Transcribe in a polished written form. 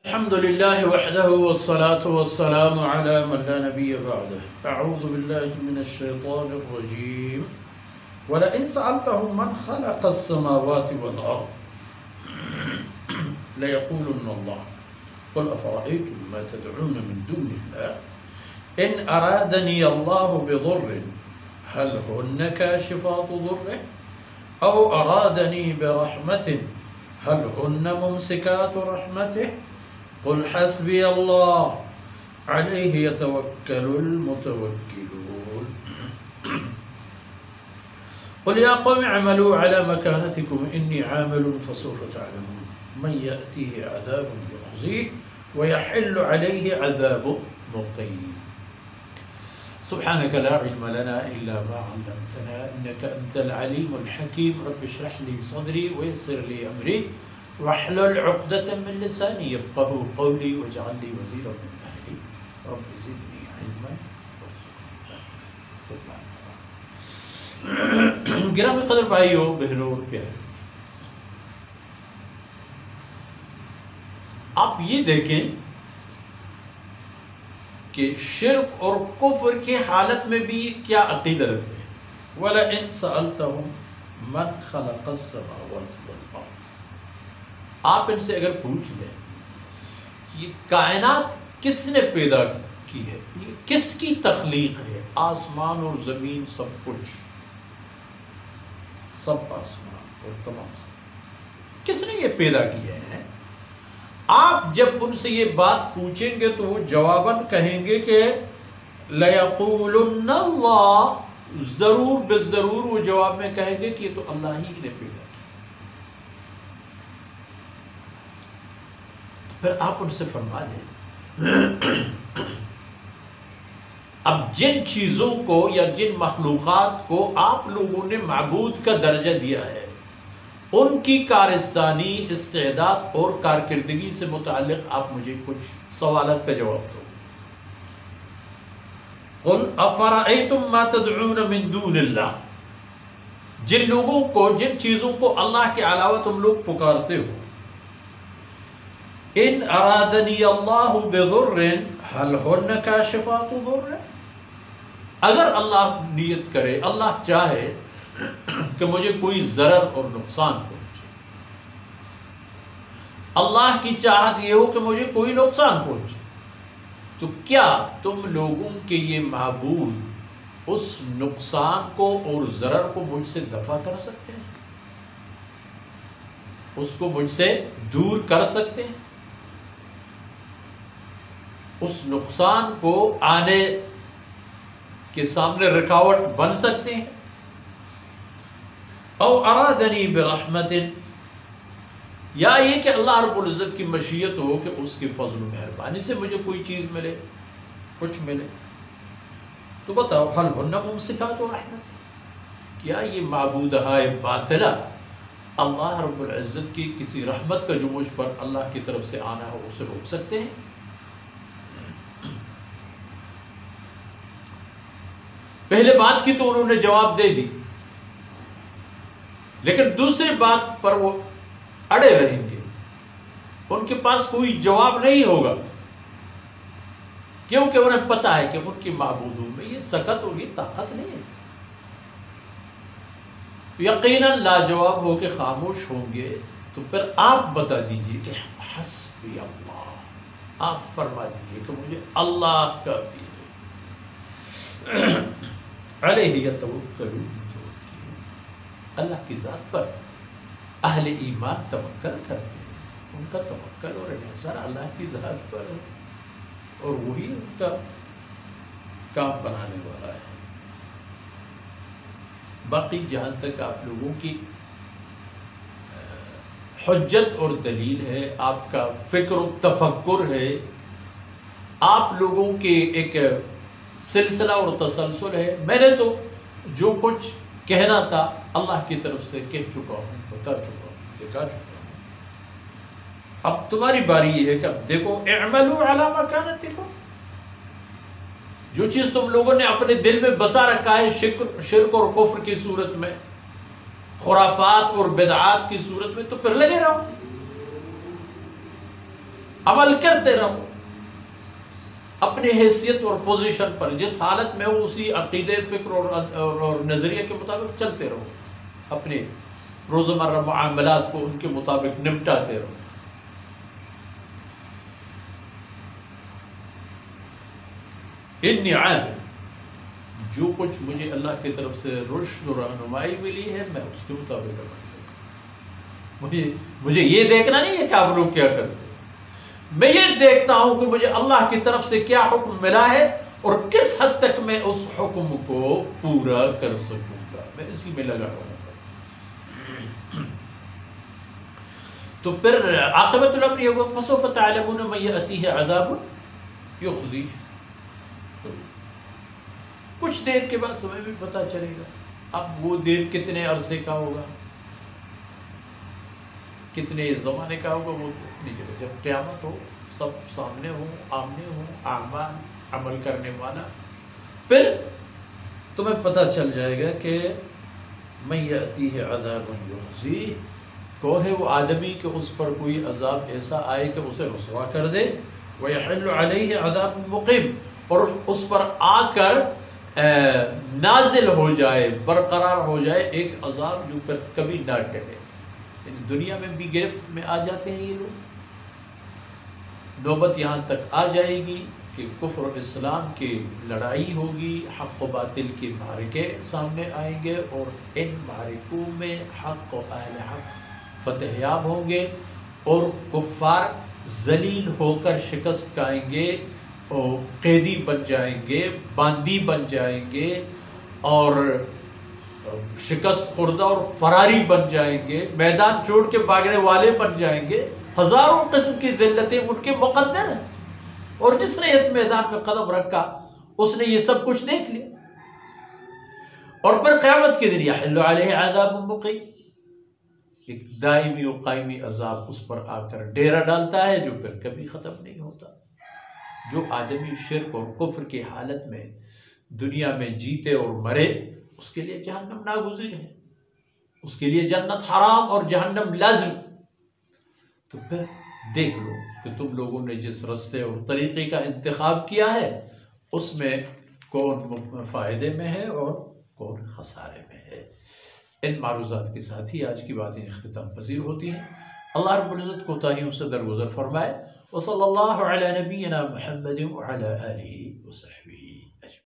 الحمد لله وحده والصلاة والسلام على من لا نبي بعده. أعوذ بالله من الشيطان الرجيم. ولئن سألتهم من خلق السماوات والأرض ليقولن الله قل أفرأيتم ما تدعون من دون الله إن أرادني الله بضر هل هن كاشفات ضره أو أرادني برحمة هل هن ممسكات رحمته قل حسبي الله عليه يتوكل المتوكلون. قل يا قوم اعملوا على مكانتكم إني عامل فسوف تعلمون من يأتيه عذاب يخزيه ويحل عليه عذاب مقيم. سبحانك لا علم لنا إلا ما علمتنا إنك أنت العليم الحكيم. رب اشرح لي صدري ويسر لي أمري واحلل عقدة من لساني يفقهوا قولي واجعل لي وزيرا من أهلي رب زدني علما وارزقني فهما. گرامی قدر بھائیو بہنوں پیارے، آپ یہ دیکھیں کہ شرک اور کفر کی حالت میں بھی کیا عقیدہ رکھتے ہیں. وَلَئِن سَأَلْتَهُمْ مَنْ خَلَقَ السَّمَاوَاتِ وَالْأَرْضِ. آپ ان سے اگر پوچھ لیں کہ یہ کائنات کس نے پیدا کی ہے، یہ کس کی تخلیق ہے، آسمان اور زمین سب کچھ، سب آسمان اور تمام سب کس نے یہ پیدا کیے ہیں، آپ جب ان سے یہ بات پوچھیں گے تو وہ جواباً کہیں گے کہ لَيَقُولُنَّ اللَّهُ، ضرور بالضرور وہ جواب میں کہیں گے کہ یہ تو اللہ ہی نے پیدا کیا. پھر آپ ان سے فرما دیں اب جن چیزوں کو یا جن مخلوقات کو آپ لوگوں نے معبود کا درجہ دیا ہے ان کی کارستانی، استعداد اور کارکردگی سے متعلق آپ مجھے کچھ سوالات کا جواب دو. قل افرأیتم ما تدعون من دون اللہ، جن لوگوں کو، جن چیزوں کو اللہ کے علاوہ تم لوگ پکارتے ہو، ان ارادنی اللہ بضر هل هن کاشفات ضر، اگر اللہ نیت کرے، اللہ چاہے کہ مجھے کوئی ضرر اور نقصان پہنچے، اللہ کی چاہت یہ ہو کہ مجھے کوئی نقصان پہنچے، تو کیا تم لوگوں کے یہ معبود اس نقصان کو اور ضرر کو مجھ سے دفع کر سکتے ہیں، اس کو مجھ سے دور کر سکتے ہیں، اس نقصان کو آنے کے سامنے رکاوٹ بن سکتے ہیں. او ارادنی برحمت، یا یہ کہ اللہ رب العزت کی مشیت ہو کہ اس کی فضل و مہربانی سے مجھے کوئی چیز ملے، کچھ ملے. تو بتاؤ هل هن ممسکات رحمت، کیا یہ معبودہائے باطلہ اللہ رب العزت کی کسی رحمت کا جو مجھ پر اللہ کی طرف سے آنا ہو اسے روک سکتے ہیں؟ پہلے بات کی تو انہوں نے جواب دے دی، لیکن دوسری بات پر وہ اڑے رہیں گے، ان کے پاس کوئی جواب نہیں ہوگا، کیونکہ انہیں پتا ہے کہ ان کی معبودوں میں یہ سکت اور یہ طاقت نہیں ہے. یقیناً لاجواب ہو کے خاموش ہوں گے. تو پھر آپ بتا دیجئے کہ حسبی اللہ، آپ فرما دیجئے کہ مجھے اللہ کافی ہے. علیہ یتوکل المتوکلون، اللہ کی ذات پر اہل ایمان توکل کرتے ہیں، ان کا توکل اور انحصار اللہ کی ذات پر ہے اور وہی ان کا کام بنانے والا ہے. باقی جہاں تک آپ لوگوں کی حجت اور دلیل ہے، آپ کا فکر و تفکر ہے، آپ لوگوں کے ایک سلسلہ اور تسلسل ہے. میں نے تو جو کچھ کہنا تھا اللہ کی طرف سے کہہ چکا ہوں، بتا چکا ہوں، دکھا چکا ہوں. اب تمہاری باری یہ ہے کہ اب دیکھو اعملوا علی مکانتکم، جو چیز تم لوگوں نے اپنے دل میں بسا رکھا ہے شرک اور کفر کی صورت میں، خرافات اور بدعات کی صورت میں، تو پھر لگے رہو. عمل کرتے رہو اپنی حیثیت اور پوزیشن پر، جس حالت میں ہو اسی عقیدے، فکر اور نظریے کے مطابق چلتے رہو، اپنے روزمرہ معاملات کو ان کے مطابق نمٹاتے رہو۔ انی عامل، جو کچھ مجھے اللہ کی طرف سے رشد و رہنمائی ملی ہے میں اس کے مطابق عمل کروں۔ مجھے یہ دیکھنا نہیں ہے کہ آپ لوگ کیا کرتے، میں یہ دیکھتا ہوں کہ مجھے اللہ کی طرف سے کیا حکم ملا ہے اور کس حد تک میں اس حکم کو پورا کر سکوں گا، میں اسی میں لگا رہوں گا۔ تو پھر عاقبت الامر یہ ہوگا فسوف تعلمون من یأتیہ عذاب یخزیہ، کچھ دیر کے بعد تمہیں بھی پتا چلے گا۔ اب وہ دیر کتنے عرصے کا ہوگا، کتنے زمانے کا ہوگا، وہ اپنی جگہ، جب قیامت ہو، سب سامنے ہو، آمنے ہو، اعمال عمل کرنے والا، پھر تمہیں پتہ چل جائے گا کہ من یأتیہ عذاب یخزیہ، کون ہے وہ آدمی کہ اس پر کوئی عذاب ایسا آئے کہ اسے رسوا کر دے، ویحل علیہ عذاب مقیم، اور اس پر آ کر نازل ہو جائے، برقرار ہو جائے ایک عذاب جو پھر کبھی نہ ٹلے۔ دنیا میں بھی گرفت میں آ جاتے ہیں یہ لوگ، نوبت یہاں تک آ جائے گی کہ کفر و اسلام کی لڑائی ہوگی، حق و باطل کے معرکے سامنے آئیں گے، اور ان معرکوں میں حق و اہل حق فتح یاب ہوں گے، اور کفار ذلیل ہو کر شکست کھائیں گے، اور قیدی بن جائیں گے، باندی بن جائیں گے، اور شکست خوردہ اور فراری بن جائیں گے، میدان چھوڑ کے بھاگنے والے بن جائیں گے، ہزاروں قسم کی ذلتیں ان کے مقدر ہیں، اور جس نے اس میدان میں قدم رکھا اس نے یہ سب کچھ دیکھ لیا۔ اور پھر قیامت کے دن یحل علیہ عذاب مقیم، ایک دائمی و قائمی عذاب اس پر آ کر ڈیرا ڈالتا ہے جو پھر کبھی ختم نہیں ہوتا۔ جو آدمی شرک اور کفر کی حالت میں دنیا میں جیتے اور مرے، اس کے لیے جہنم ناگزیر ہے، اس کے لیے جنت حرام اور جہنم لازم۔ تو پھر دیکھ لو کہ تم لوگوں نے جس رستے اور طریقے کا انتخاب کیا ہے اس میں کون فائدے میں ہے اور کون خسارے میں ہے۔ ان معروضات کے ساتھ ہی آج کی باتیں اختتام پذیر ہوتی ہیں۔ اللہ رب العزت کوتاہیوں سے درگزر فرمائے۔ وصلی اللہ علی نبینا محمد وعلی آلہ وصحبہ۔